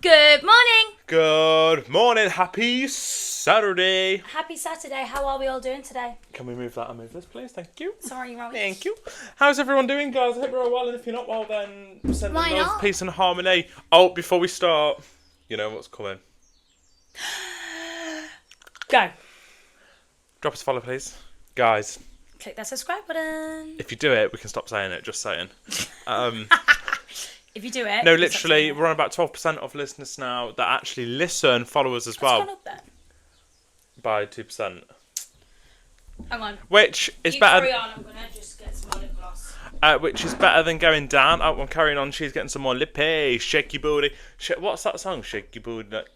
Good morning. Good morning, happy Saturday. Happy Saturday. How are we all doing today? Can we move that and move this, please? Thank you. Sorry, Robbie. Thank you. How's everyone doing, guys? I hope you're all well, and if you're not well, then send Why love, not? peace and harmony. Oh, before we start, you know what's coming. Go. Drop us a follow, please. Guys, Click that subscribe button. if you do it, we can stop saying it, just saying. If you do it. No, literally, we're on about 12% of listeners now that actually listen, follow us as well. What's gone up then? By 2%. Hang on. Which is You better. carry on. I'm going to just get some more lip gloss. Which is better than going down. Oh, I'm carrying on. She's getting some more lippy. Shake your booty. What's that song? Shake your booty like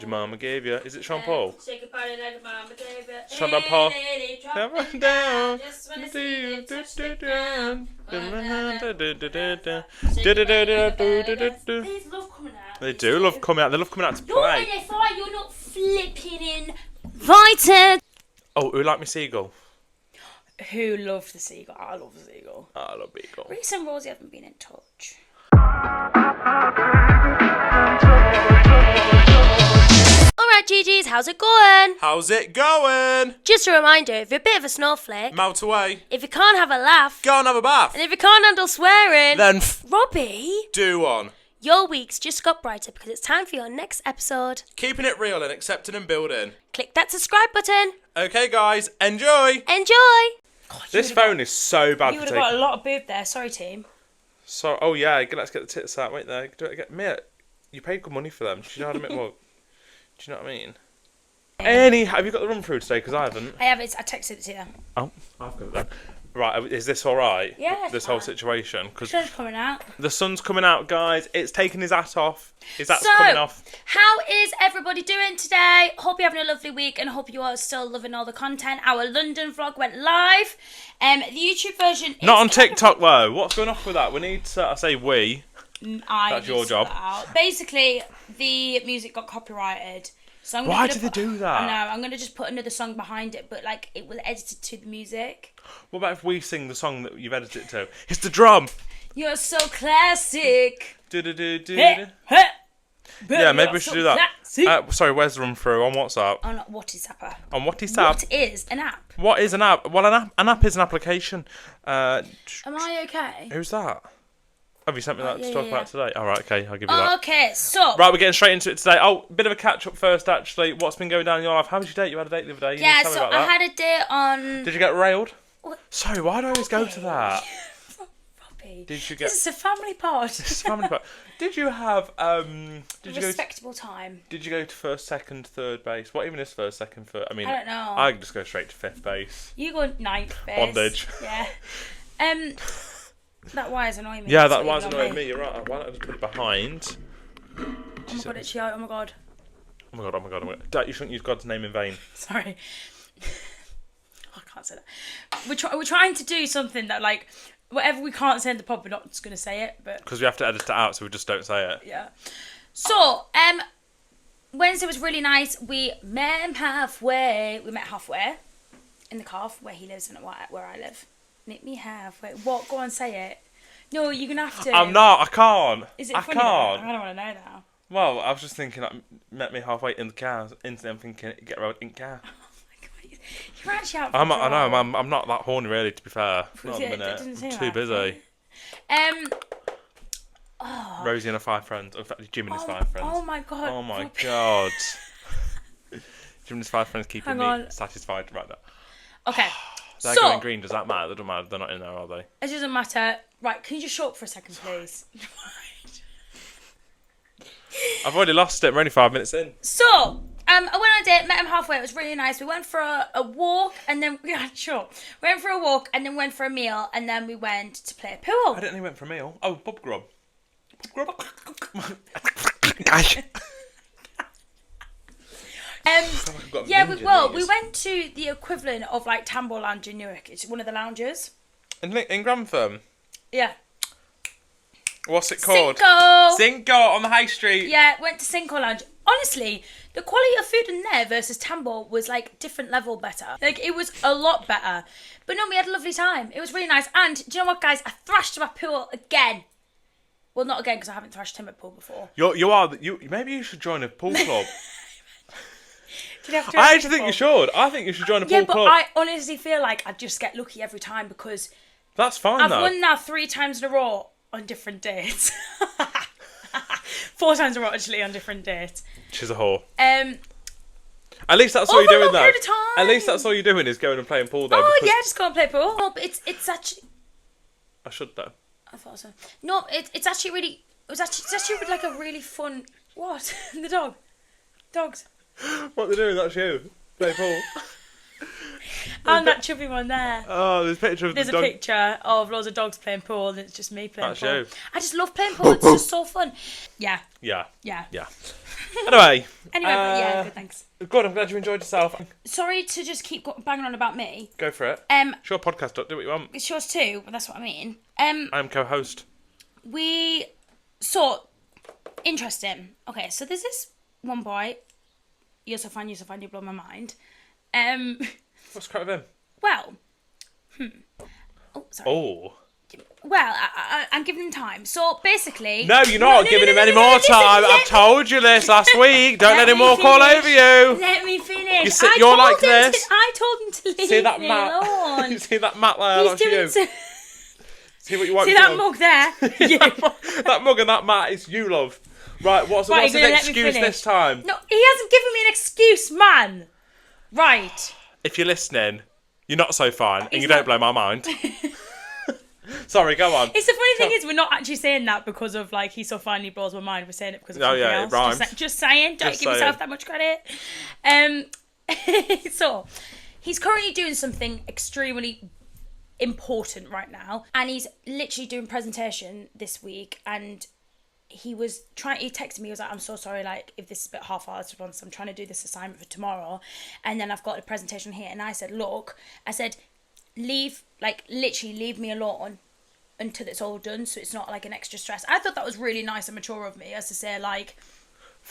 your mama gave you. Is it Sean Paul? Shake your body like a mama gave it. Sean Paul. Lady, drop Never it down. Just wanna see you touch the ground. These love coming out. They do love coming out. They love coming out to You're play. in it, fine. You're not flipping invited. Oh, who like me seagull? Who loved the seagull? I love the seagull. I love beagle. Reese and Rosie haven't been in touch. Alright, GG's, how's it going? How's it going? Just a reminder, if you're a bit of a snowflake, Melt away. if you can't have a laugh, Go and have a bath. and if you can't handle swearing, Then Robbie, do one. your week's just got brighter because it's time for your next episode. Keeping it real and accepting and building. Click that subscribe button. Okay, guys, enjoy. Enjoy! This phone is so bad You for would have taking. got a lot of boob there, sorry team. So, oh yeah, let's get the tits out. Wait there. Do it again. Mate, you paid good money for them. Do you know how to make more? Do you know what I mean? Have you got the run through today? Because I haven't. I have it, I texted it to you. Oh, I've got it then. Right, is this all right? Yeah, it's This whole fine. situation, because Sun's coming out. the sun's coming out, guys. It's taking his hat off. His hat's So, coming off. how is everybody doing today? Hope you're having a lovely week and hope you are still loving all the content. Our London vlog went live. The YouTube version Not on is TikTok though. What's going off with that? We need to. I say we. That's your just job. put that out. Basically, the music got copyrighted. So I'm Why gonna did they do I that? know. I'm gonna just put another song behind it, but like it was edited to the music. What about if we sing the song that you've edited it to? It's the drum. You're so classic. Do-do-do-do. Hey, hey. Yeah, maybe You're we should so do that. classic. Sorry, where's the run through on WhatsApp? On what is Zapper? On WhatsApp. What is an app? What is an app? Well, an app is an application. Am I okay? Who's that? Have you sent me that yeah, to talk yeah, about today? All right, okay, I'll give you that. Okay, so Right, we're getting straight into it today. Oh, bit of a catch up first, actually. What's been going down in your life? How was your date? You had a date the other day. You need yeah, to tell me so about I that. had a date on. Did you get railed? What? Sorry, why do I always go to that? Robbie, Did you get? this is a family pod. It's family part. Did you have? Did you go? Respectable time. Did you go to first, second, third base? What even is first, second, third? I mean, I don't know. I just go straight to fifth base. You go ninth base. Bondage. Yeah. That wires annoying me. Yeah, It's that not was even on annoying me. You're right. Why don't I just put it behind? Oh my god, it's Yo. Oh my god. Oh my god! Oh my god! Oh my god! Dad, you shouldn't use God's name in vain. Sorry. I can't say that. We're trying to do something that, like, whatever we can't say in the pod, we're not just going to say it, but Because we have to edit it out, so we just don't say it. yeah. So, Wednesday was really nice. We met him halfway. We met halfway in the car where he lives and where I live. Meet me halfway. What? Go on, say it. No, you're going to have to. I'm not. I can't. Is it I funny? can't. Though? I don't want to know now. Well, I was just thinking, like, met me halfway in the car. Instantly, I'm thinking, get around in car. You're actually out for I know. a drive. I'm not that horny, really. To be fair, not Yeah, a it minute. didn't I'm seem too like busy. it. Rosie and her 5 friends. In fact, Jim and his 5 friends. Oh my god. Oh my Robbie. god. Jim and his 5 friends keeping Hang me on. satisfied right now. Okay. They're So, going green. Does that matter? They don't matter. They're not in there, are they? it doesn't matter. Right, can you just shut up for a second, please? I've already lost it. We're only 5 minutes in. So, I went on a date, met him halfway. It was really nice. We went for a walk, and then we went for a walk, and then went for a meal, and then we went to play I pool. didn't know he went for a meal. Oh, pub grub. Pub grub. Yeah, we went to the equivalent of like Tambo Lounge in Newark. It's one of the lounges. In Grantham. Yeah. What's it called? Cinco. Cinco on the high street. Yeah, went to Cinco Lounge. Honestly, the quality of food in there versus Tambo was like different level better. Like it was a lot better. But no, we had a lovely time. It was really nice. And do you know what, guys? I thrashed my pool again. Well, not again because I haven't thrashed him at pool before. Maybe you should join a pool club. Did you have to I actually think you should. I think you should join a pool club. Yeah, but I honestly feel like I'd just get lucky every time because that's fine. I've though. won now 3 times in a row on different dates. 4 times in a row actually on different dates. She's a whore. At least that's all you're doing though. At least that's all you're doing is going and playing pool though. Oh yeah, just go and play pool. No, but it's actually. I should though. I thought so. No, it's actually really. It's actually like a really fun. What? The dog. Dogs. What they're doing? That's you. Play pool. And that chubby one there. Oh, there's a picture of There's the dog. a picture of loads of dogs playing pool, and it's just me playing That's pool. you. I just love playing pool. It's just so fun. Yeah. Yeah. Yeah. Yeah. Anyway. But yeah, good. Thanks. Good. I'm glad you enjoyed yourself. Sorry to just keep banging on about me. Go for it. It's your podcast. Do what you want. It's yours too, but that's what I mean. I'm co-host. Interesting. Okay, so there's this one boy. You're so fine, you blow my mind. What's crap with him? Well. Oh, sorry. Oh. Well, I'm giving him time. So basically. No, you're not giving him any more time. I've told you this last week. Don't let him walk all over you. Let me finish. You're like this. I told him to leave See that me mat? alone. You see that mat there? That's you. See what you want. See that mug there? That mug and that mat is you, love. Right, what's his excuse this time? No, he hasn't given me an excuse, man. Right. If you're listening, you're not so fine, and you don't blow my mind. Sorry, go on. It's the funny thing is we're not actually saying that because of like he's so fine he blows my mind. We're saying it because of something else. It rhymes. Just saying. Don't give yourself that much credit. So he's currently doing something extremely important right now, and he's literally doing presentation this week, and he texted me, he was like, I'm so sorry, like, if this is a bit half-hearted response, I'm trying to do this assignment for tomorrow, and then I've got a presentation here, and I said, literally leave me alone until it's all done, so it's not, like, an extra stress. I thought that was really nice and mature of me, as to say, like,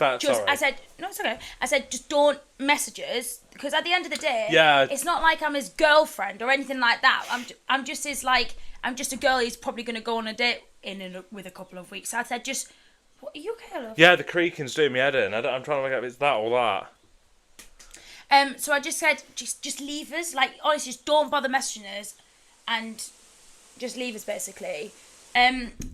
I said, no, it's okay. I said, just don't message us, because at the end of the day, it's not like I'm his girlfriend or anything like that. I'm just a girl he's probably going to go on a date with a couple of weeks. So I said, what, are you okay, love? Yeah, the creaking's doing me head in. I'm trying to work out if it's that or that. So I just said, just leave us. Like, honestly, just don't bother messaging us, and just leave us, basically.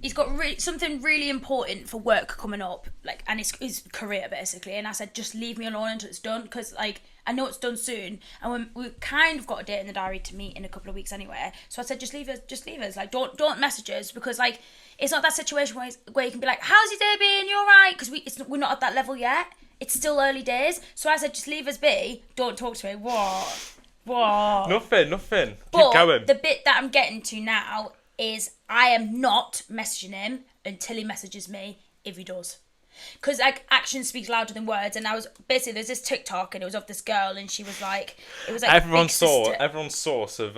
He's got something really important for work coming up, like, and his career, basically. And I said, just leave me alone until it's done, because, like, I know it's done soon, and we've kind of got a date in the diary to meet in a couple of weeks anyway. So I said, just leave us. Like, don't message us, because, like, it's not that situation where you can be like, how's your day been? You all right? Because we're not at that level yet. It's still early days. So I said, just leave us be. Don't talk to me. What? Nothing. But Keep going. The bit that I'm getting to now is I am not messaging him until he messages me, if he does. Because, like, action speaks louder than words, and there's this TikTok, and it was of this girl, and she was like, everyone's source of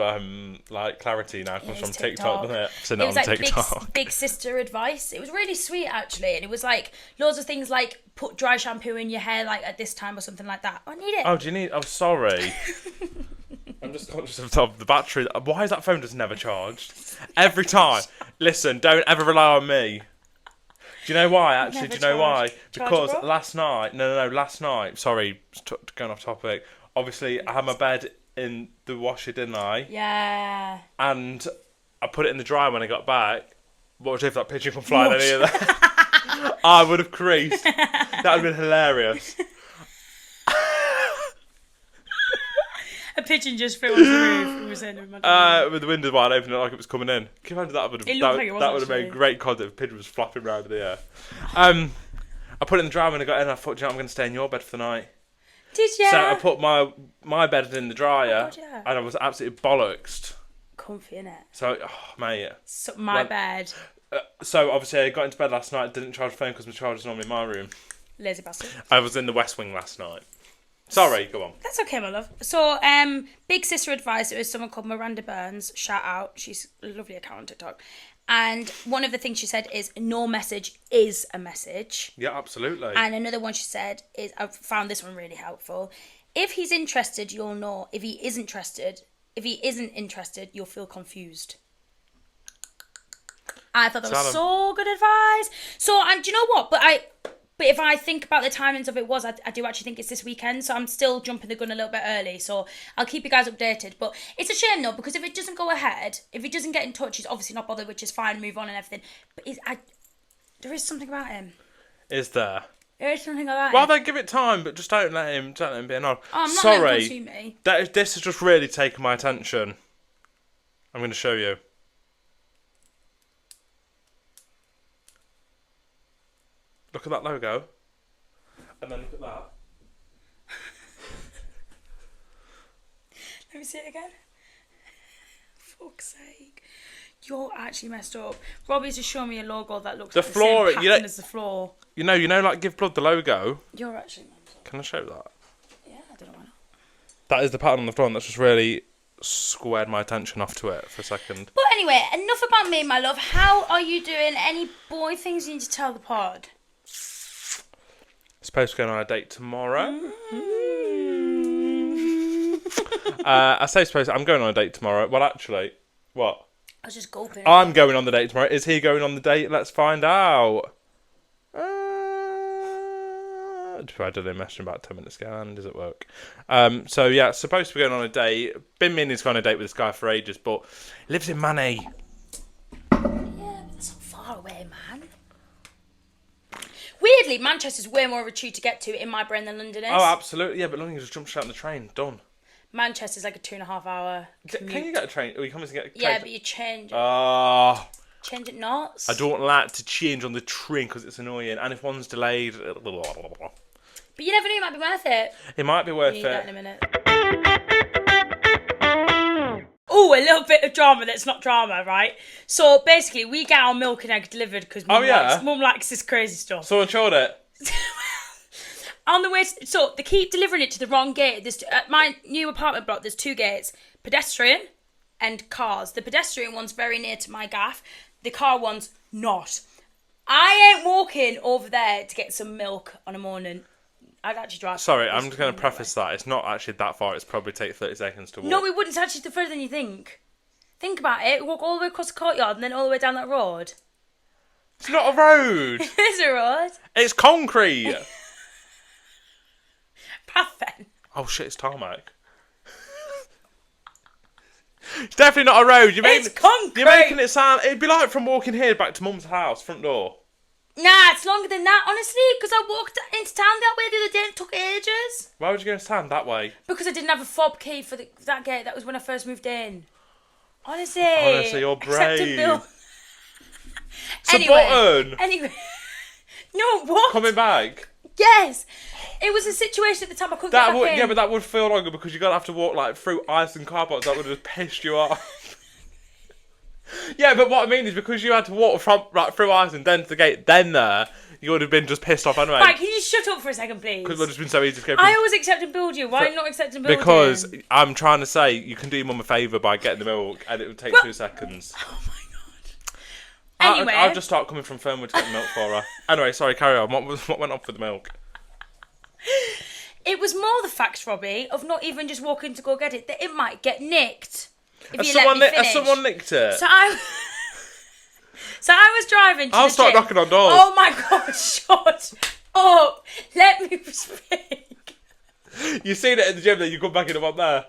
like clarity now comes from TikTok, doesn't it? It was like TikTok. Big sister advice. It was really sweet, actually, and it was like loads of things like put dry shampoo in your hair like at this time or something like that. I need it. Oh, do you need? Oh, sorry. I'm just conscious of the battery. Why is that phone just never charged? Every time. Listen, don't ever rely on me. Do you know why, actually? Do you know why? Because last night... No, last night... Sorry, going off topic. Obviously, I had my bed in the washer, didn't I? Yeah. And I put it in the dryer when I got back. What would if that pigeon come flying any of that? I would have creased. That would have been hilarious. A pigeon just flew onto the roof. We were saying with the window wide open, like it was coming in. Can you imagine that would have made great content if a pigeon was flapping around in the air. I put it in the dryer when I got in. I thought, you know, I'm going to stay in your bed for the night. Did you? So I put my bed in the dryer, and I was absolutely bollocksed. Comfy, innit? So, mate. So, bed. So obviously I got into bed last night. Didn't charge the phone because my charger's normally in my room. Lazy bastard. I was in the West Wing last night. Sorry, go on. That's okay, my love. So, big sister advice. It was someone called Miranda Burns. Shout out. She's a lovely account on TikTok. And one of the things she said is, no message is a message. Yeah, absolutely. And another one she said is, I've found this one really helpful. If he's interested, you'll know. If he isn't interested, you'll feel confused. I thought that was Tell 'em. so good advice. So, and do you know what? But if I think about the timings of it I do actually think it's this weekend. So I'm still jumping the gun a little bit early. So I'll keep you guys updated. But it's a shame though, because if it doesn't go ahead, if he doesn't get in touch, he's obviously not bothered, which is fine, move on and everything. But there is something about him. Is there? There is something about Well, him. they give it time, but just don't let him be annoyed. Oh, I'm not Sorry, letting him consume me. this has just really taken my attention. I'm going to show you. Look at that logo. And then look at that. Let me see it again. Fuck's sake. You're actually messed up. Robbie's just showing me a logo that looks The like floor, the same pattern as the floor. You know, like Give Blood, the logo. You're actually mental. Can I show that? Yeah, I don't know why not. That is the pattern on the floor, and that's just really squared my attention off to it for a second. But anyway, enough about me, my love. How are you doing? Any boy things you need to tell the pod? Supposed to go on a date tomorrow. I say supposed. I'm going on a date tomorrow. Well, actually, what? I was just gulping. I'm going on the date tomorrow. Is he going on the date? Let's find out. I did a message about 10 minutes ago, and is at work. So yeah, supposed to be going on a date. Been meaning to go on a date with this guy for ages, but he lives in Manny. Yeah, but that's not far away, man. Weirdly, Manchester's way more of a treat to get to in my brain than London is. Oh, absolutely. Yeah, but London just jump straight on the train. Done. Manchester's like a 2.5 hour commute. Can you get a train? Or you come to get a train? Yeah, but you change it. Change it knots. I don't like to change on the train because it's annoying. And if one's delayed... But you never know, it might be worth it. It might be worth You need that it. in a minute. Oh, a little bit of drama that's not drama, right? So basically, we get our milk and egg delivered because Mum likes this crazy stuff. Someone showed it. On the way, so they keep delivering it to the wrong gate. At my new apartment block, there's 2 gates: pedestrian and cars. The pedestrian one's very near to my gaff. The car one's not. I ain't walking over there to get some milk on a morning. I'd actually drive. Sorry, I'm just going to preface that. It's not actually that far. It's probably take 30 seconds to walk. No, it wouldn't. It's actually further than you think. Think about it. We walk all the way across the courtyard and then all the way down that road. It's not a road. There's a road. It's concrete. Path then. Oh shit, it's tarmac. It's definitely not a road. It's concrete. You're making it sound... It'd be like from walking here back to Mum's house, front door. Nah, it's longer than that, honestly, because I walked into town that way the other day and it took ages. Why would you go to town that way? Because I didn't have a fob key for that gate. That was when I first moved in. Honestly. You're Accept a brave. bill. It's a button. Anyway. No, what? Coming back. Yes. It was a situation at the time I couldn't get back in. Yeah, but that would feel longer because you're going to have to walk like through ice and car parks. That would have pissed you off. Yeah, but what I mean is because you had to walk through ice and then to the gate, then there, you would have been just pissed off anyway. Right, can you just shut up for a second, please? Because it would have been so easy to go. I always accept and build you. Why are you not accepting building? Because I'm trying to say you can do your mum a favour by getting the milk, and it would take 2 seconds. Oh my god. Anyway, I'll just start coming from Fernwood to get the milk for her. Anyway, sorry, carry on. What went on for the milk? It was more the fact, Robbie, of not even just walking to go get it, that it might get nicked. Has someone nicked it? So I was driving to I'll the start gym. knocking on doors. Oh my god, shut up. Let me speak. You seen it in the gym, then you come back in the one there.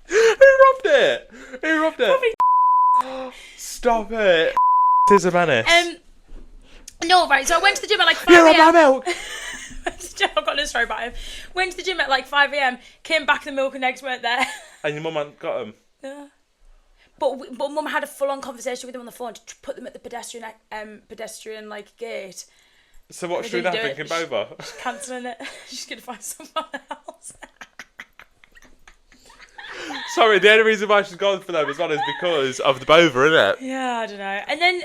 Who robbed it? Probably Stop it. This is a menace. No, right, so I went to the gym at like 5 You're on my a.m. milk. I've got no story about him. Went to the gym at like 5 a.m, came back, the milk and eggs weren't there. And your mum hadn't got them. Yeah. But Mum had a full-on conversation with him on the phone to put them at the pedestrian like gate. So what's she doing now, thinking over? She's cancelling it. She's going to find someone else. Sorry, the only reason why she's gone for them as well is because of the Bova, isn't it? Yeah, I don't know. And then,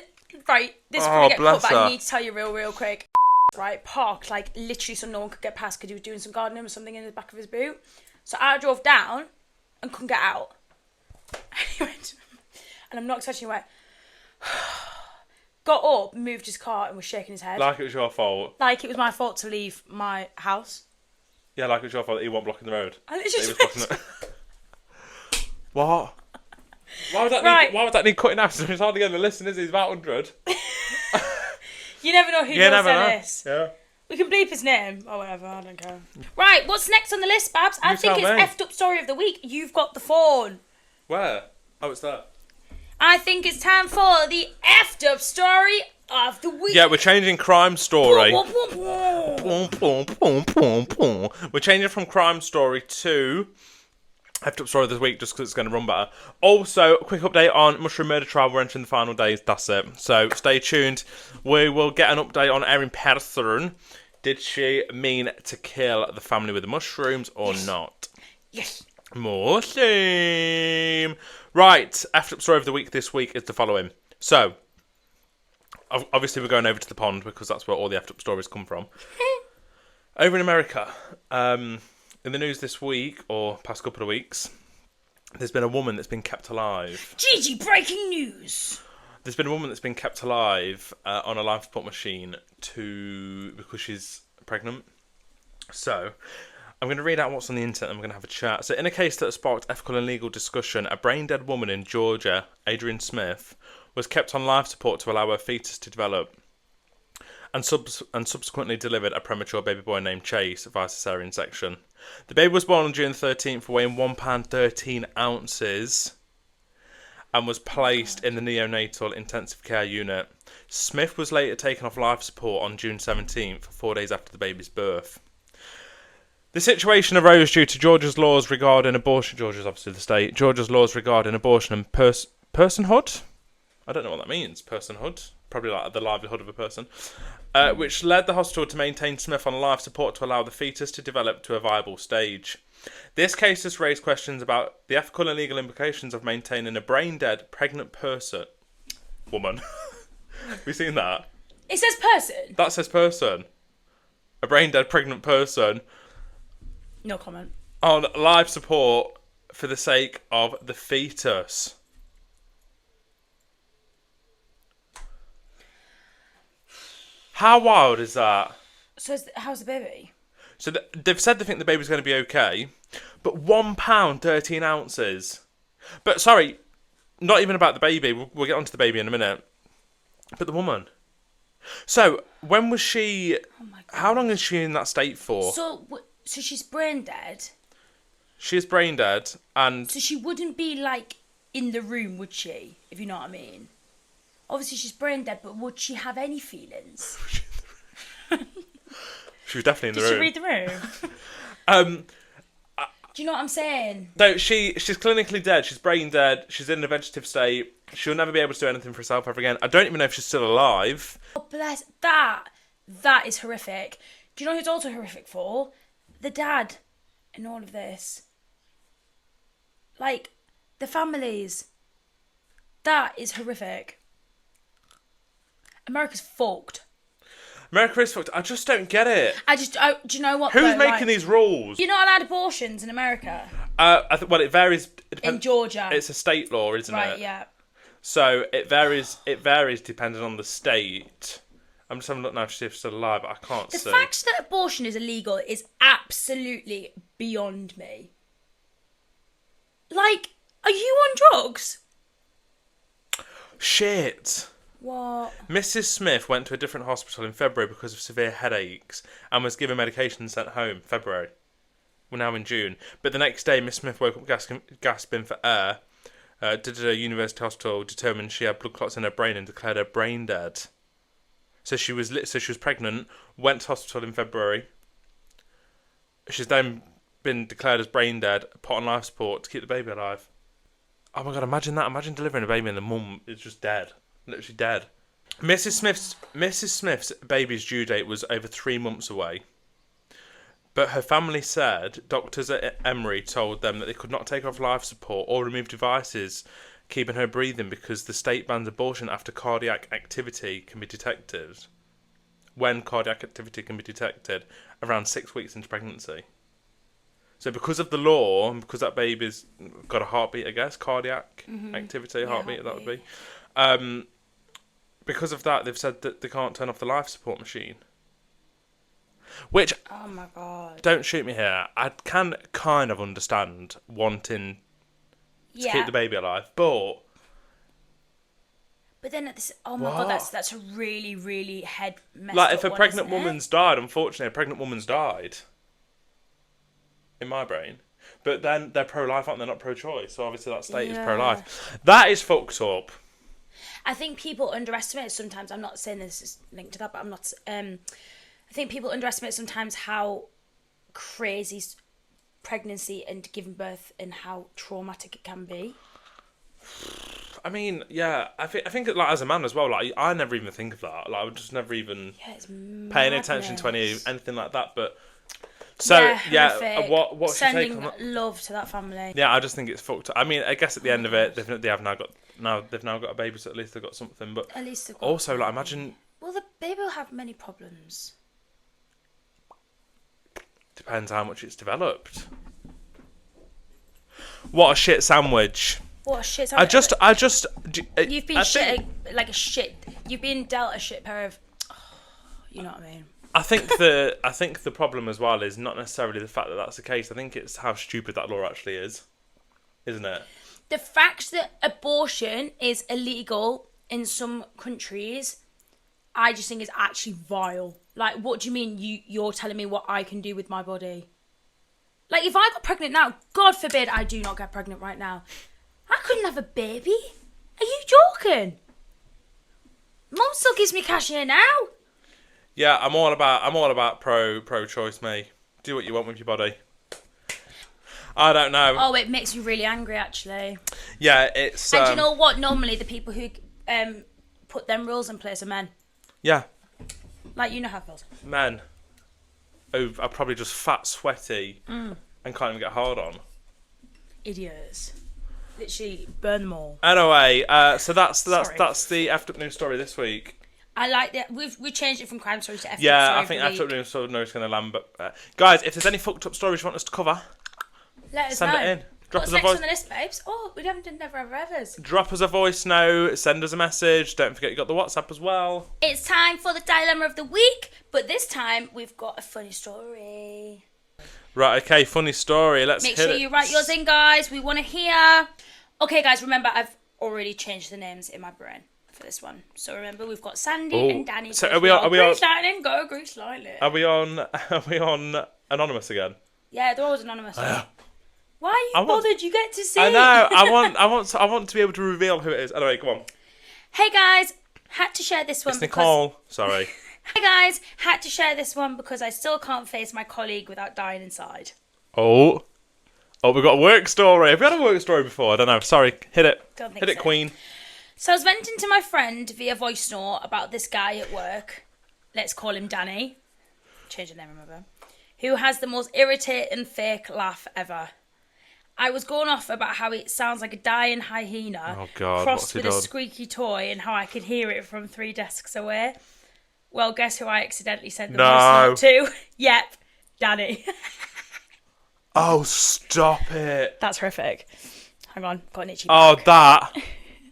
right, this is going to get cut, but I need to tell you real quick. Right, parked, like, literally so no one could get past because he was doing some gardening or something in the back of his boot. So I drove down and couldn't get out. And he went, and I'm not touching, he went, got up, moved his car and was shaking his head. Like it was your fault. Like it was my fault to leave my house. Yeah, like it was your fault that he wasn't blocking the road. I That he literally was blocking it. What? Why would that Right. need? Why would that need cutting out? It's hardly going to listen, is he? He's about 100. You never know who You knows never know. this. Yeah. We can bleep his name or whatever. I don't care. Right. What's next on the list, Babs? I think tell it's me. effed up story of the week. You've got the phone. Where? Oh, it's there. I think it's time for the effed up story of the week. Yeah, we're changing crime story. Boom, boom, boom, boom. Boom, boom, boom, boom, boom. We're changing from crime story to effed up story of the week just because it's going to run better. Also, a quick update on Mushroom Murder Trial. We're entering the final days. That's it. So stay tuned. We will get an update on Erin Patterson. Did she mean to kill the family with the mushrooms or not? Yes. More same. Right, effed up story of the week this week is the following. So, obviously we're going over to the pond because that's where all the effed up stories come from. Over in America, in the news this week, or past couple of weeks, there's been a woman that's been kept alive. Gigi, breaking news. There's been a woman that's been kept alive on a life support machine because she's pregnant. So, I'm going to read out what's on the internet and we're going to have a chat. So, in a case that sparked ethical and legal discussion, a brain-dead woman in Georgia, Adrian Smith, was kept on life support to allow her fetus to develop and subsequently delivered a premature baby boy named Chase via cesarean section. The baby was born on June 13th, weighing £1 13 ounces and was placed in the neonatal intensive care unit. Smith was later taken off life support on June 17th, 4 days after the baby's birth. The situation arose due to Georgia's laws regarding abortion. Georgia's obviously the state. Georgia's laws regarding abortion and personhood. I don't know what that means. Personhood, probably like the livelihood of a person, which led the hospital to maintain Smith on life support to allow the fetus to develop to a viable stage. This case has raised questions about the ethical and legal implications of maintaining a brain-dead pregnant woman. Have you seen that? It says person. That says person. A brain-dead pregnant person. No comment. On life support for the sake of the fetus. How wild is that? So how's the baby? So they've said they think the baby's going to be okay, but £1 13 ounces. But sorry, not even about the baby. We'll get onto the baby in a minute. But the woman. So when was she? Oh my God. How long is she in that state for? So she's brain dead. She is brain dead, and So she wouldn't be like in the room, would she? If you know what I mean. Obviously she's brain dead, but would she have any feelings? she was definitely in the Did she room. read the room? Do you know what I'm saying? No, she's clinically dead. She's brain dead. She's in a vegetative state. She'll never be able to do anything for herself ever again. I don't even know if she's still alive. Oh, bless. That is horrific. Do you know who's also horrific for? The dad in all of this. Like, the families. That is horrific. America's fucked. America is fucked. I just don't get it. Do you know what? Who's though? making Like, these rules? you're not allowed abortions in America. Well, it varies. In Georgia. It's a state law, isn't it? Right, yeah. So it varies. It varies depending on the state. I'm just having a look now to see if she's still alive, but I can't The see. fact that abortion is illegal is absolutely beyond me. Like, are you on drugs? Shit. What? Mrs. Smith went to a different hospital in February because of severe headaches and was given medication and sent home. February. We're now in June. But the next day, Miss Smith woke up gasping for air. Did a university hospital determined she had blood clots in her brain and declared her brain dead. So she was pregnant, went to hospital in February. She's then been declared as brain dead, put on life support to keep the baby alive. Oh my God, imagine that. Imagine delivering a baby and the mum is just dead. Literally dead. Mrs. Smith's baby's due date was over 3 months away. But her family said doctors at Emory told them that they could not take her off life support or remove devices keeping her breathing because the state bans abortion after cardiac activity can be detected. When cardiac activity can be detected around 6 weeks into pregnancy. So because of the law, and because that baby's got a heartbeat, I guess, cardiac activity, heartbeat, that would be. Because of that, they've said that they can't turn off the life support machine. Which, Oh my God. don't shoot me here, I can kind of understand wanting Yeah. keep the baby alive. But then oh my god, that's a really, really head messed like, up if a one, pregnant isn't it? woman's died, unfortunately, a pregnant woman's died. In my brain. But then they're pro-life, aren't they? Not pro-choice. So obviously that state is pro-life. That is fucked up. I think people underestimate sometimes. I'm not saying this is linked to that, but I'm not. I think people underestimate sometimes how crazy pregnancy and giving birth and how traumatic it can be. I mean, yeah, I think like, as a man as well, like, I never even think of that. Like, I would just never even pay any attention to anything like that. But so yeah, what's your take on that? Love to that family. Yeah, I just think it's fucked up. I mean, I guess at the end of it, they've now got a baby, so at least they've got something. But at least they've got also, like, imagine. Well, the baby will have many problems. Depends how much it's developed. What a shit sandwich. What a shit sandwich. You've been like a shit. You've been dealt a shit pair of. You know what I mean. I think the problem as well is not necessarily the fact that that's the case. I think it's how stupid that law actually is, isn't it? The fact that abortion is illegal in some countries, I just think is actually vile. Like, what do you mean you're telling me what I can do with my body? Like, if I got pregnant now, God forbid I do not get pregnant right now, I couldn't have a baby. Are you joking? Mum still gives me cash here now. Yeah, I'm all about pro-choice, mate. Do what you want with your body. I don't know. Oh, it makes me really angry, actually. Yeah, it's. And do you know what? Normally, the people who put them rules in place are men. Yeah. Like, you know how it feels. Men. Who are probably just fat, sweaty, and can't even get hard on. Idiots. Literally burn them all. Anyway, so that's the effed up news story this week. I like that. We've changed it from crime story to effed up story. Yeah, I think effed up news story is going to land. But guys, if there's any fucked up stories you want us to cover, let us send know. it in. Drop What's us a next voice. on the list, babes? Oh, we haven't done Never Ever Evers. Drop us a voice note. Send us a message. Don't forget you got the WhatsApp as well. It's time for the dilemma of the week, but this time we've got a funny story. Right, okay, funny story. Let's Make sure you write yours in, guys. We want to hear. Okay, guys, remember, I've already changed the names in my brain for this one. So remember, we've got Sandy and Danny. So are we on? Grease lightning, go grease lightning. Are we on anonymous again? Yeah, they're always anonymous. Why are you bothered? You get to see. I know. I want to be able to reveal who it is. Anyway, come on. Hey guys, had to share this one. It's Nicole. Sorry. Hey guys, had to share this one because I still can't face my colleague without dying inside. Oh, we've got a work story. Have we had a work story before? I don't know. Sorry. Hit it. Don't think Hit it, so. Queen. So I was venting to my friend via voice note about this guy at work. Let's call him Danny. Change the name, remember. Who has the most irritating fake laugh ever. I was going off about how it sounds like a dying hyena crossed with a squeaky toy and how I could hear it from 3 desks away. Well, guess who I accidentally sent the voice note to? Yep, Danny. Oh, stop it. That's horrific. Hang on, got an itchy back. That.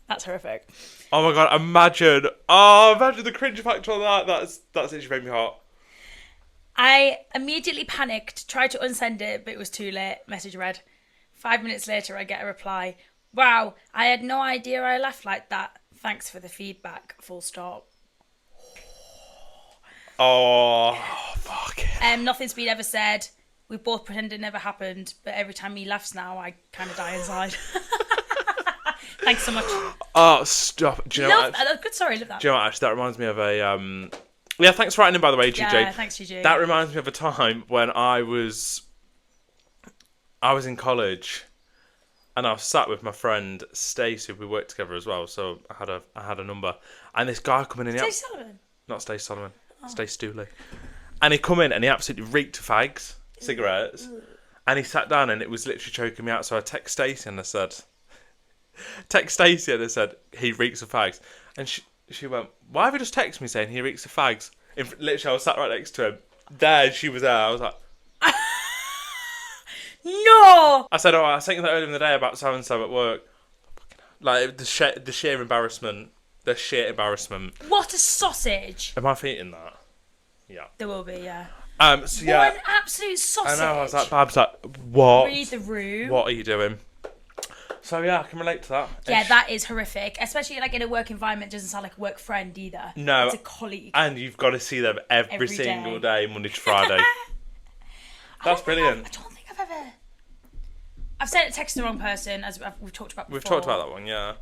That's horrific. Oh my god, imagine the cringe factor on that. That's actually made me hot. I immediately panicked, tried to unsend it, but it was too late. Message read. 5 minutes later, I get a reply. Wow, I had no idea I laughed like that. Thanks for the feedback. Full stop. Oh, fuck it. Nothing's been ever said. We both pretend it never happened, but every time he laughs now, I kind of die inside. Thanks so much. Oh, stop. Do you know what? Good story, love that. Do you know what, actually, that reminds me of a... Yeah, thanks for writing in, by the way, GG. Yeah, thanks, GG. That reminds me of a time when I was in college, and I was sat with my friend Stacey. We worked together as well, so I had a number. And this guy coming in... Stacey Solomon? Not Stacey Solomon. Stacey Dooley. And he come in and he absolutely reeked of fags, cigarettes. And he sat down and it was literally choking me out. So I text Stacey and I said, he reeks of fags. And she went, why have you just texted me saying he reeks of fags? Literally, I was sat right next to him. There, she was there. I was like... No! I said, I was thinking that earlier in the day about so-and-so at work. Like, the sheer embarrassment. The sheer embarrassment. What a sausage. Am I eating that? Yeah. There will be, yeah. So yeah. What an absolute sausage. I know, I was like, Babs, like, what? Read the room. What are you doing? So yeah, I can relate to that. Yeah, that is horrific. Especially like in a work environment, it doesn't sound like a work friend either. No. It's a colleague. And you've got to see them every single day, Monday to Friday. That's brilliant. I don't think I've ever... I've sent a text to the wrong person, as we've talked about before. We've talked about that one, yeah.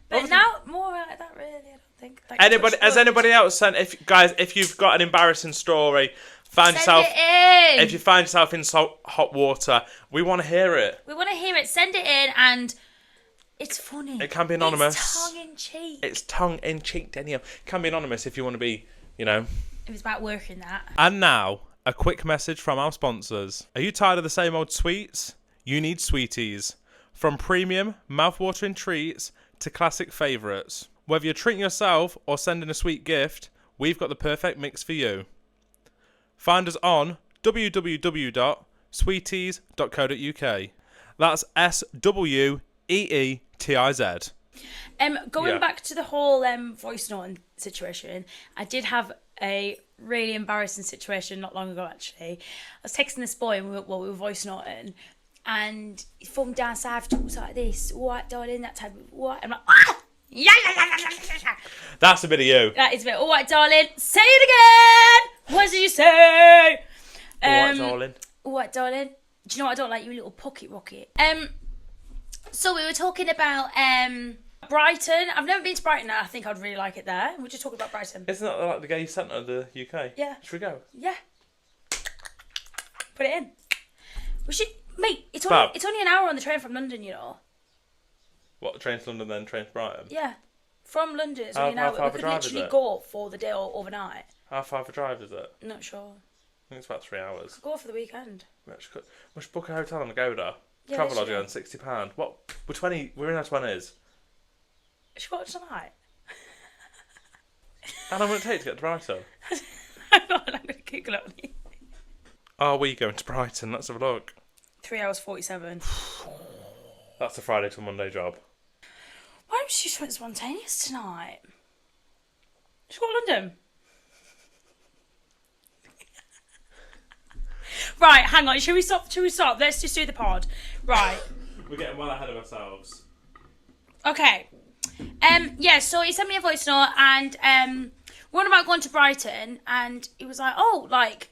But Obviously, now, more like that, really, I don't think. Like, has anybody else sent... If you've got an embarrassing story... Send it in. If you find yourself in hot water, we want to hear it. We want to hear it. Send it in, and it's funny. It can be anonymous. It's tongue in cheek. It's tongue in cheek, Daniel. It can be anonymous if you want to be, you know. If it's about working that. And now, a quick message from our sponsors. Are you tired of the same old sweets? You need Sweeties. From premium, mouth-watering treats to classic favourites. Whether you're treating yourself or sending a sweet gift, we've got the perfect mix for you. Find us on www.sweeties.co.uk. That's SWEETIZ. Going back to the whole voice noting situation, I did have a really embarrassing situation not long ago, actually. I was texting this boy and we were voice noting, and he phoned down south, talks like this, what, darling, that type of, what? I'm like, ah! Yeah. That's a bit of you. That is a bit, all right, darling, say it again! What did you say? All right, darling. All right, darling. Do you know what I don't like? You little pocket rocket. So we were talking about Brighton. I've never been to Brighton. I think I'd really like it there. We're just talking about Brighton. Isn't that like the gay centre of the UK? Yeah. Should we go? Yeah. Put it in. We should, mate. It's only an hour on the train from London, you know. What, train to London then train to Brighton? Yeah. From London, it's only an hour. We could literally go for the day or overnight. How far of a drive is it? Not sure. I think it's about 3 hours. Go for the weekend. We should book a hotel on the Goda. Yeah, Travelodge on £60. What? We're in our 20s. Should we go tonight? How long will it take to get to Brighton? I'm going to Google it on you. Are we going to Brighton? Let's have a look. 3 hours 47. That's a Friday to Monday job. Why don't you do something spontaneous tonight? Should we go to London? Right, hang on. Should we stop? Let's just do the pod. Right. We're getting well ahead of ourselves. Okay. Yeah, so he sent me a voice note and we're on about going to Brighton and he was like, oh, like,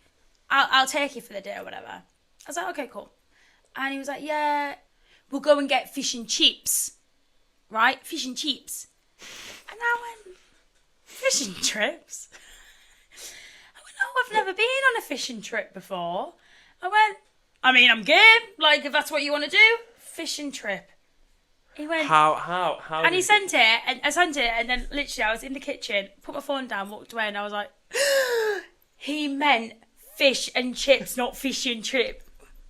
I'll take you for the day or whatever. I was like, okay, cool. And he was like, yeah, we'll go and get fish and chips. Right? Fish and chips. And I went, fishing trips? I went, oh, I've never been on a fishing trip before. I went, I mean, I'm game. Like, if that's what you want to do, fishing trip. He went, how? And he sent it, and I sent it, and then literally I was in the kitchen, put my phone down, walked away, and I was like, he meant fish and chips, not fish and trip.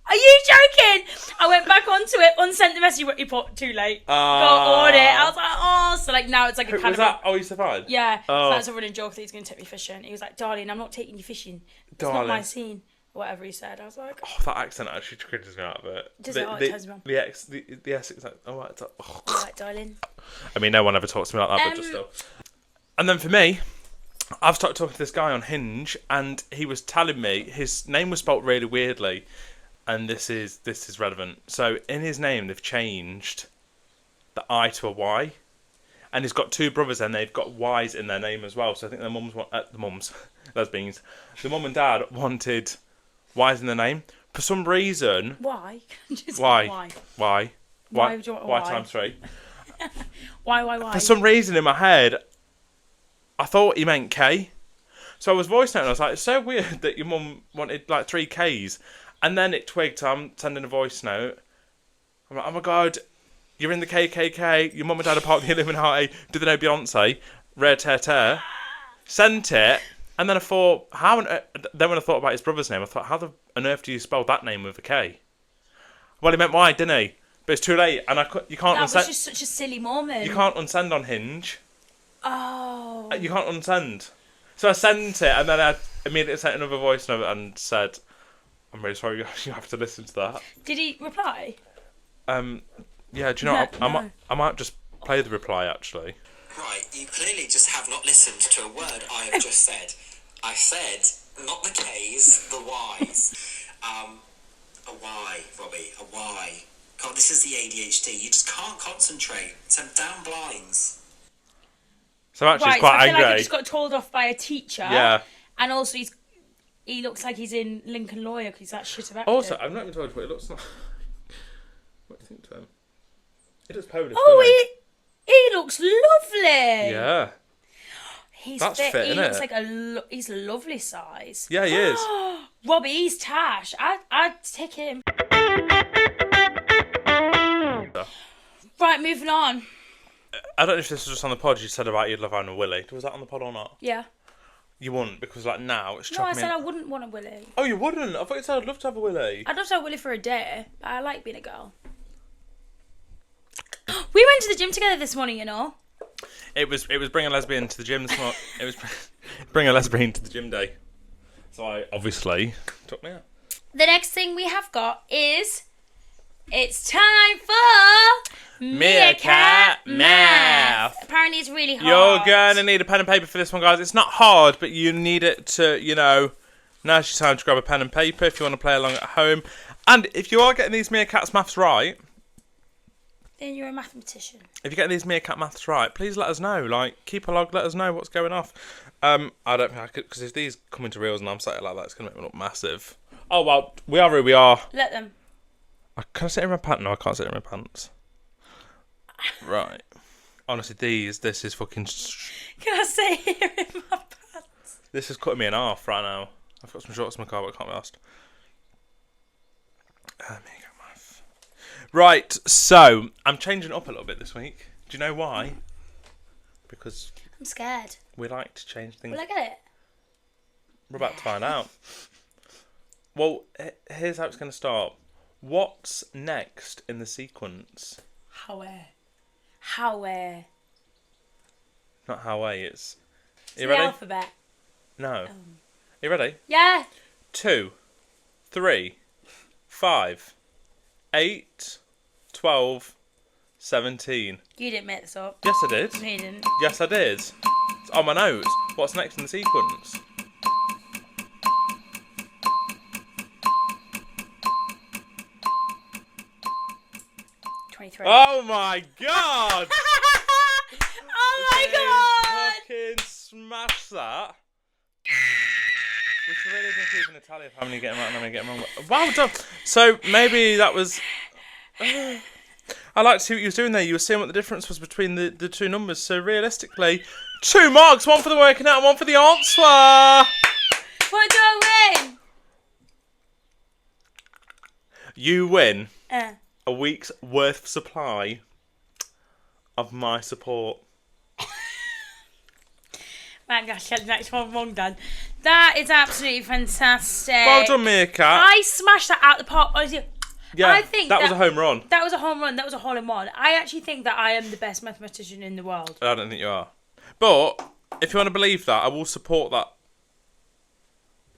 Are you joking? I went back onto it, unsent the message, he put too late. Got on it. I was like, oh, so like now it's like a kind was that? Oh, you survived? Yeah. Oh. So that's a running joke that he's going to take me fishing. He was like, darling, I'm not taking you fishing. It's not my scene. Whatever he said. I was like, oh, that accent actually triggers me out of it. Does it? It turns me on. The Essex accent. Oh, it's like, oh. All right, darling. I mean, no one ever talks to me like that, but just still. And then for me, I've started talking to this guy on Hinge, and he was telling me his name was spelt really weirdly, and this is relevant. So in his name, they've changed the I to a Y, and he's got two brothers, and they've got Y's in their name as well. So I think lesbians, the mum and dad wanted Y's in the name for some reason. Why? Just Why? Why would you want a Y Y? times 3? Why? For some reason in my head, I thought he meant K. So I was voice noting, I was like, it's so weird that your mum wanted like 3 Ks. And then it twigged, I'm sending a voice note. I'm like, oh my God, you're in the KKK, your mum and dad are part of the Illuminati, do they know Beyonce? Rare tear tear. Sent it, and then I thought, then when I thought about his brother's name, I thought, how on earth do you spell that name with a K? Well, he meant Y, didn't he? But it's too late, and you can't unsend. That was just such a silly moment. You can't unsend on Hinge. Oh. You can't unsend. So I sent it, and then I immediately sent another voice note and said, I'm really sorry you have to listen to that. Did he reply? Yeah, do you know what? I might just play the reply, actually. Right, you clearly just have not listened to a word I have just said. I said, not the K's, the Y's. A Y, Robbie, a Y. God, this is the ADHD. You just can't concentrate. So down blinds. So actually, Right, he's quite so I feel angry. like I just got told off by a teacher. Yeah. And also he looks like he's in Lincoln Lawyer because he's that shit of actor. Also, I've not even told you what it looks like. What do you think to him? It is Polish, doesn't Oh, he looks lovely. Yeah. He's That's fit. fit, He innit? looks like he's a lovely size. Yeah, he is. Robbie, he's Tash. I'd take him. Right, moving on. I don't know if this was just on the pod you said about you'd love Anna Willie. Was that on the pod or not? Yeah. You wouldn't, because like now it's No, chopping I me said in- I wouldn't want a Willie. Oh, you wouldn't? I thought you said I'd love to have a Willie. I'd love to have a Willie for a day. But I like being a girl. We went to the gym together this morning, you know. It was bring a lesbian to the gym this morning. It was bring a lesbian to the gym day. So I obviously took me out. The next thing we have got is it's time for Meerkat Math. Apparently it's really hard. You're going to need a pen and paper for this one, guys. It's not hard, but you need it to, now's your time to grab a pen and paper if you want to play along at home. And if you are getting these Meerkats maths right, Then you're a mathematician. if you're getting these Meerkat maths right, please let us know. Like, keep a log, let us know what's going off. I don't think I could, because if these come into reels and I'm saying it like that, it's going to make me look massive. Oh, well, we are who we are. Let them. Can I sit in my pants? No, I can't sit in my pants. Right. Honestly, this is fucking... Can I say here in my pants? This is cutting me in half right now. I've got some shorts in my car, but I can't be asked. Meerkat math. Right, so I'm changing it up a little bit this week. Do you know why? Because I'm scared. we like to change things. Will I get it? We're about to find out. Well, here's how it's going to start. What's next in the sequence? How? Not how it's... It's You the ready? alphabet. No. You ready? Yeah. 2, 3, 5, 8, 12, 17. You didn't make this up. Yes, I did. No, you didn't. Yes, I did. It's on my notes. What's next in the sequence? Oh my god! Oh my god! Fucking smash that. We should really just keep an tally of how many get right and how many get wrong. Well done. So maybe that was... I like to see what you was doing there. You were seeing what the difference was between the two numbers. So realistically, 2 marks. 1 for the working out and 1 for the answer. What do I win? You win a week's worth supply of my support. Right, gosh, get the next one wrong done. That is absolutely fantastic. Well done, Meerkat. I smashed that out the park. Honestly, Yeah, I think that was a home run. That was a home run. That was a hole in one. I actually think that I am the best mathematician in the world. I don't think you are. But if you want to believe that, I will support that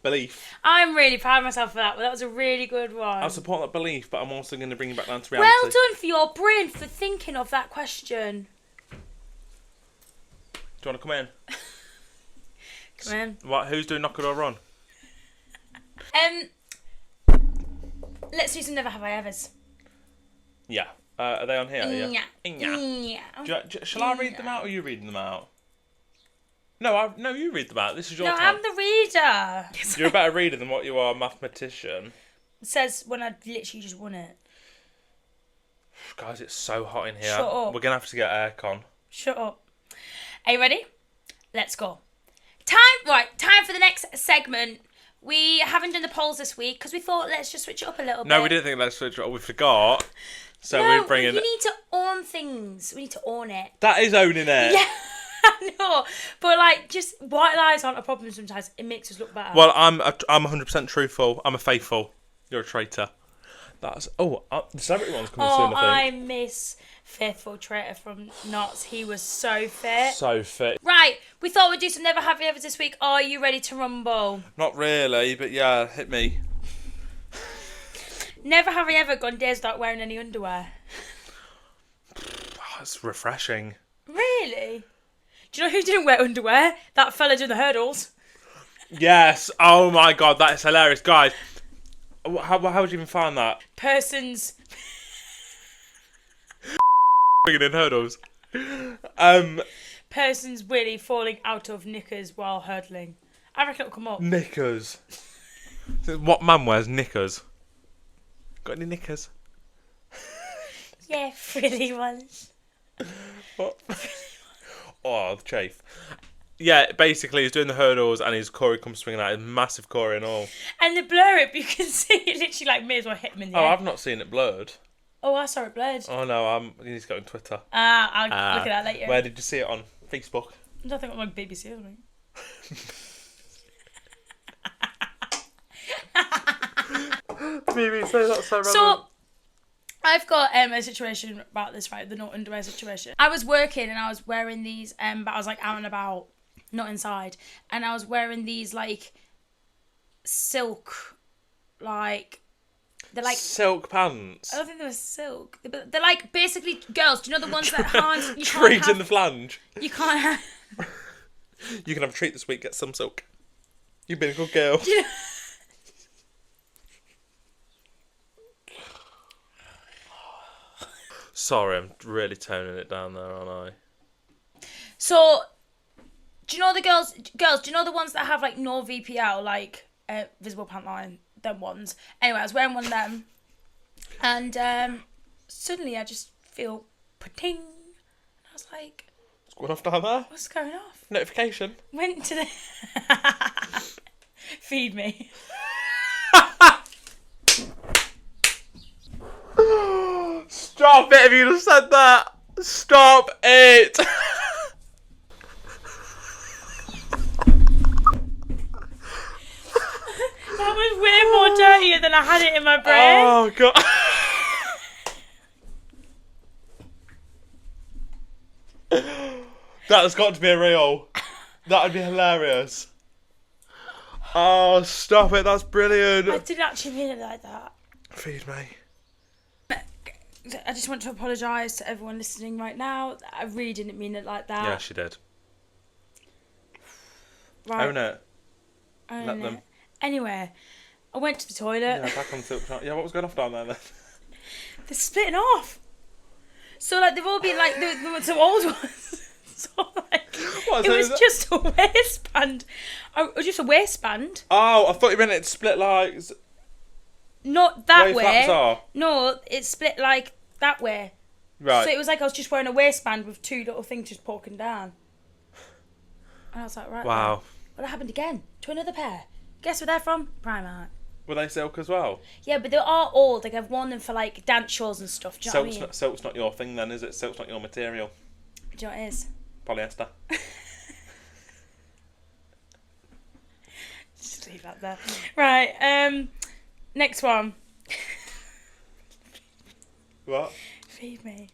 belief. I'm really proud of myself for that. That was a really good one. I'll support that belief, but I'm also going to bring you back down to reality. Well done for your brain for thinking of that question. Do you want to come in? Come in. What? Who's doing knock it or run? Let's do some Never Have I Evers. Yeah. Are they on here? Yeah. Yeah. Shall I read them out or are you reading them out? No, you read them out. This is your No, time. I'm the reader. You're a better reader than what you are a mathematician. It says when I literally just won it. Guys, it's so hot in here. Shut up. We're going to have to get aircon. Shut up. Are you ready? Let's go. Time for the next segment. We haven't done the polls this week because we thought let's just switch it up a little bit. No, we didn't think let's switch it up. We forgot. So No, we're bringing... you need to own things. We need to own it. That is owning it. Yeah, I know. But just white lies aren't a problem sometimes. It makes us look better. Well, I'm 100% truthful. I'm a faithful. You're a traitor. That's... Oh, the celebrity one's coming soon, I think. I miss Faithful Traitor from Knots. He was so fit. So fit. Right, we thought we'd do some Never Have You Evers this week. Are you ready to rumble? Not really, but yeah, hit me. Never have I ever gone days without wearing any underwear. That's refreshing. Really? Do you know who didn't wear underwear? That fella doing the hurdles. Yes. Oh my god, that is hilarious, guys. How would you even find that? Persons in hurdles. Person's willy falling out of knickers while hurdling. I reckon it'll come up. Knickers. What man wears knickers? Got any knickers? Yeah, frilly ones. What? Oh, the chafe. Yeah, basically he's doing the hurdles and his Corey comes swinging out. His massive Corey and all. And the blur it, you can see it literally like may as well hit him in the Oh, head. I've not seen it blurred. Oh, I saw it blurred. Oh no, you need to go on Twitter. I'll look at that later. Where did you see it on? Facebook? I don't think I'm like BBC or something. BBC, that's so relevant. So, I've got a situation about this, right? The not underwear situation. I was working and I was wearing these, but I was like out and about, not inside. And I was wearing these like silk, like, they're like silk pants. I don't think they were silk. They're like basically girls. Do you know the ones that can't? You Treat can't in the flange. You can't have. You can have a treat this week. Get some silk. You've been a good girl. Sorry, I'm really toning it down there, aren't I? So, do you know the girls? Girls, do you know the ones that have like no VPL, like visible pant line? Them ones. Anyway, I was wearing one of them, and suddenly I just feel pating. I was like, What's going off down there? "What's going off?" Notification. Went to the feed me. Stop it! If you just said that, stop it. That was way more dirtier than I had it in my brain. Oh god. That has got to be a reel. That would be hilarious. Oh, stop it. That's brilliant. I didn't actually mean it like that. Feed me. I just want to apologise to everyone listening right now. I really didn't mean it like that. Yeah, she did. Right. Own it. Own Let it. them. Anyway, I went to the toilet. Yeah, back on silk. Yeah, what was going off down there then? They're splitting off. So like they've all been like the old ones. So like What, it so was just a waistband. Just a waistband. Oh, I thought you meant it split like. Not that Where your way. flaps are. No, it split like that way. Right. So it was like I was just wearing a waistband with two little things just poking down. And I was like, right. Wow. Then. Well, that happened again to another pair. Guess where they're from? Primark. Were they silk as well? Yeah, but they are old. Like I've worn them for like dance shows and stuff. Do you know what I mean? Silk's not your thing then, is it? Silk's not your material. Do you know what it is? Polyester. Just leave that there. Right. Next one. What? Feed me.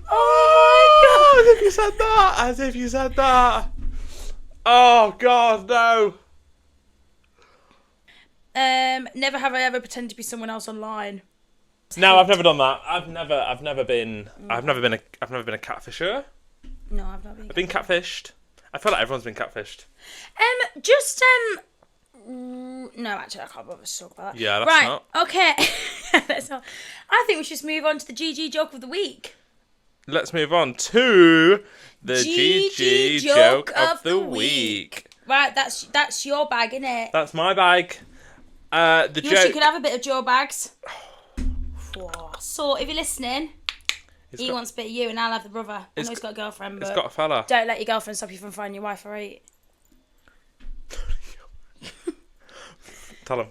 Oh, as if you said that. As if you said that. Oh God, no. Never have I ever pretended to be someone else online. No, I've never done that. I've never been a catfisher. No, I've not been. I've been catfished. I feel like everyone's been catfished. No, actually, I can't bother to talk about that. Yeah, that's right. not. Okay. That's not. I think we should just move on to the GG joke of the week. Let's move on to the GG GG joke of the week. Right, that's your bag, innit? That's my bag. The You joke. wish you could have a bit of Joe bags. So, if you're listening, he wants a bit of you, and I'll have the brother. I know he's got a girlfriend, but It's got a fella. don't let your girlfriend stop you from finding your wife, alright? Tell him.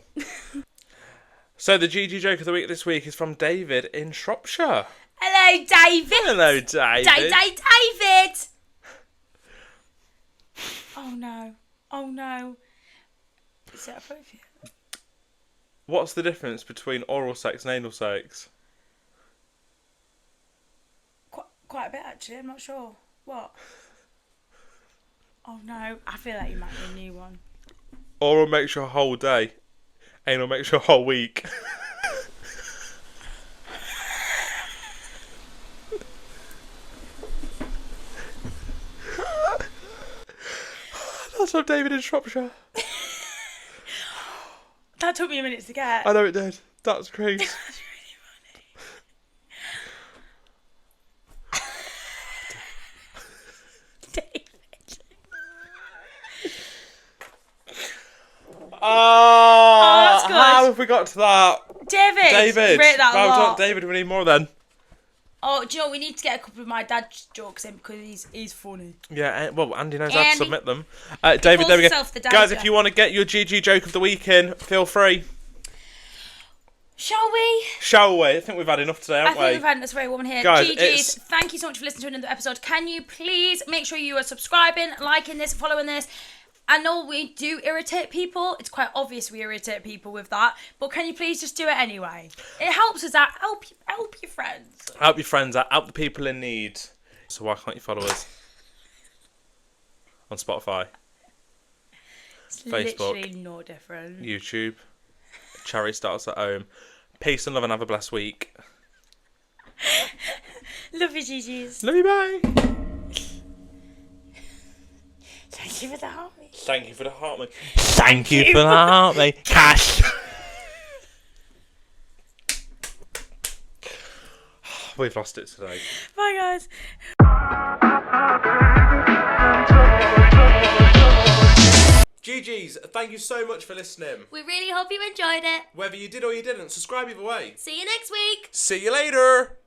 So the GG joke of the week this week is from David in Shropshire. Hello, David. Hello, David. David. Oh no. Oh no. Is that appropriate? What's the difference between oral sex and anal sex? Quite a bit, actually. I'm not sure. What? Oh no. I feel like you might be a new one. Oral makes your whole day. Anal makes your whole week. That's from David in Shropshire. That took me a minute to get. I know it did. That's crazy. That's really funny. David. Oh, that's good. how have we got to that? David. Rate that a well lot. done, David. We need more then. Oh, do you know what? We need to get a couple of my dad's jokes in because he's funny. Yeah, well, Andy knows how to Andy- submit them. David, there we go. calls himself the Guys, dad if you want to get your GG joke of the week in, feel free. Shall we? Shall we? I think we've had enough today, haven't I think we've had this very woman here. Guys, GG's, thank you so much for listening to another episode. Can you please make sure you are subscribing, liking this, following this? I know we do irritate people. It's quite obvious we irritate people with that. But can you please just do it anyway? It helps us out. Help your friends. Help your friends out. Help the people in need. So why can't you follow us? On Spotify, It's Facebook, literally no different. YouTube. Cherry starts at home. Peace and love and have a blessed week. Love you, GG's. Love you, bye. Thank you for the heart. Thank you for the heart, mate. Thank you for the heart, mate. Cash. We've lost it today. Bye, guys. GG's, thank you so much for listening. We really hope you enjoyed it. Whether you did or you didn't, subscribe either way. See you next week. See you later.